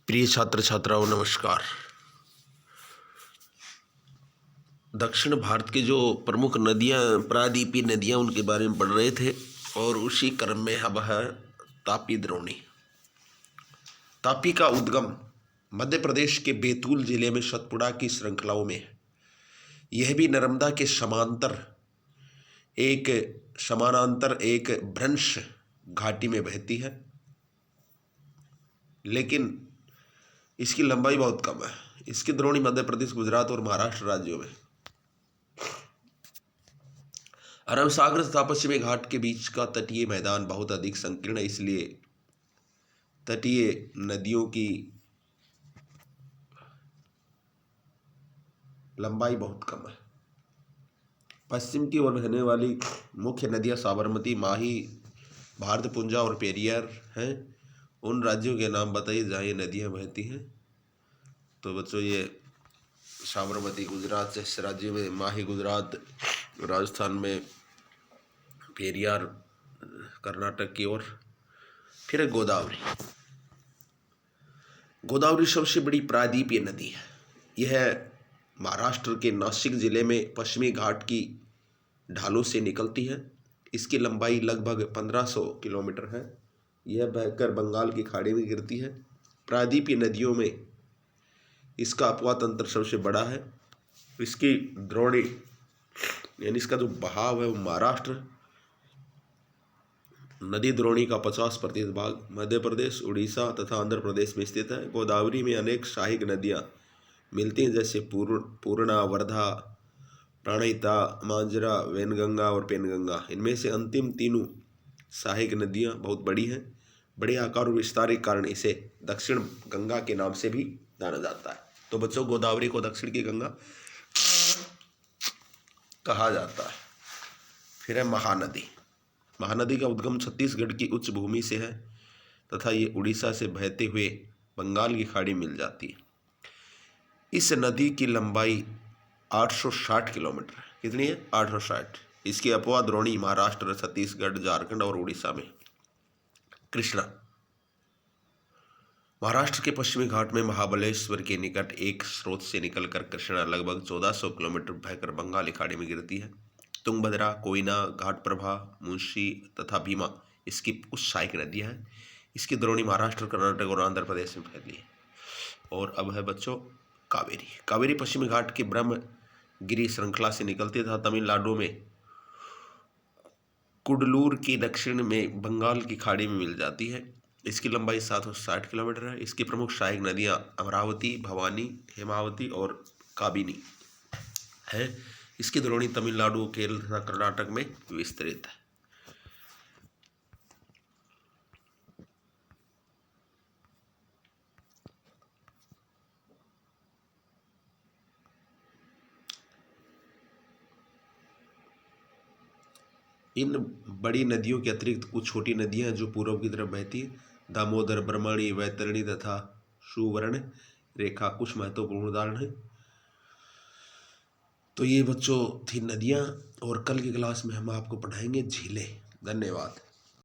प्रिय छात्र छात्राओं नमस्कार। दक्षिण भारत के जो प्रमुख नदियाँ प्रायद्वीपीय नदियाँ उनके बारे में पढ़ रहे थे और उसी क्रम में अब है तापी द्रोणी। तापी का उद्गम मध्य प्रदेश के बैतूल जिले में सतपुड़ा की श्रृंखलाओं में है। यह भी नर्मदा के समानांतर एक भ्रंश घाटी में बहती है, लेकिन इसकी लंबाई बहुत कम है। इसकी द्रोणी मध्य प्रदेश, गुजरात और महाराष्ट्र राज्यों में। अरब सागर तथा पश्चिमी घाट के बीच का तटीय मैदान बहुत अधिक संकीर्ण है, इसलिए तटीय नदियों की लंबाई बहुत कम है। पश्चिम की ओर बहने वाली मुख्य नदियां साबरमती, माही, भारतपुंजा और पेरियार हैं। उन राज्यों के नाम बताइए जहाँ ये नदियाँ बहती हैं। तो बच्चों, ये साबरमती गुजरात जैसे राज्यों में, माही गुजरात राजस्थान में, पेरियार कर्नाटक की ओर। फिर गोदावरी। गोदावरी सबसे बड़ी प्रायद्वीपीय नदी है। यह महाराष्ट्र के नासिक जिले में पश्चिमी घाट की ढालों से निकलती है। इसकी लंबाई लगभग 1500 किलोमीटर है। यह बहकर बंगाल की खाड़ी में गिरती है। प्रायद्वीपीय नदियों में इसका अपवाह तंत्र सबसे बड़ा है। इसकी द्रोणी यानी इसका जो बहाव है वो महाराष्ट्र नदी द्रोणी का 50% भाग मध्य प्रदेश, उड़ीसा तथा आंध्र प्रदेश में स्थित है। गोदावरी में अनेक सहायक नदियाँ मिलती हैं, जैसे पूर्णा, वर्धा, प्राणहिता, मांजरा, वैनगंगा और पेनगंगा। इनमें से अंतिम तीनों सहायक नदियाँ बहुत बड़ी हैं। बड़े आकार और विस्तार के कारण इसे दक्षिण गंगा के नाम से भी जाना जाता है। तो बच्चों, गोदावरी को दक्षिण की गंगा कहा जाता है। फिर है महानदी। महानदी का उद्गम छत्तीसगढ़ की उच्च भूमि से है तथा ये उड़ीसा से बहते हुए बंगाल की खाड़ी मिल जाती है। इस नदी की लंबाई 860 किलोमीटर है। कितनी है? 860। इसकी अपवाह द्रोणी महाराष्ट्र, छत्तीसगढ़, झारखंड और उड़ीसा में। कृष्णा। महाराष्ट्र के पश्चिमी घाट में महाबलेश्वर के निकट एक स्रोत से निकलकर कृष्णा लगभग 1400 किलोमीटर बहकर बंगाल की खाड़ी में गिरती है। तुंगभद्रा, कोयना, घाटप्रभा, मुंशी तथा भीमा इसकी कुछ सहायक नदियाँ हैं। इसकी द्रोणी महाराष्ट्र, कर्नाटक और आंध्र प्रदेश में फैली है। और अब है बच्चों कावेरी। कावेरी पश्चिमी घाट की ब्रह्मगिरी श्रृंखला से निकलती तथा तमिलनाडु में कुडलूर की दक्षिण में बंगाल की खाड़ी में मिल जाती है। इसकी लंबाई 760 किलोमीटर है। इसकी प्रमुख सहायक नदियाँ अमरावती, भवानी, हेमावती और काबिनी है। इसकी द्रोणी तमिलनाडु, केरल तथा कर्नाटक में विस्तृत है। इन बड़ी नदियों के अतिरिक्त कुछ छोटी नदियाँ हैं जो पूर्व की तरफ बहती है। दामोदर, ब्रह्मणी, वैतरणी तथा सुवर्ण रेखा कुछ महत्वपूर्ण उदाहरण हैं। तो ये बच्चों थी नदियाँ, और कल की क्लास में हम आपको पढ़ाएंगे झीलें। धन्यवाद।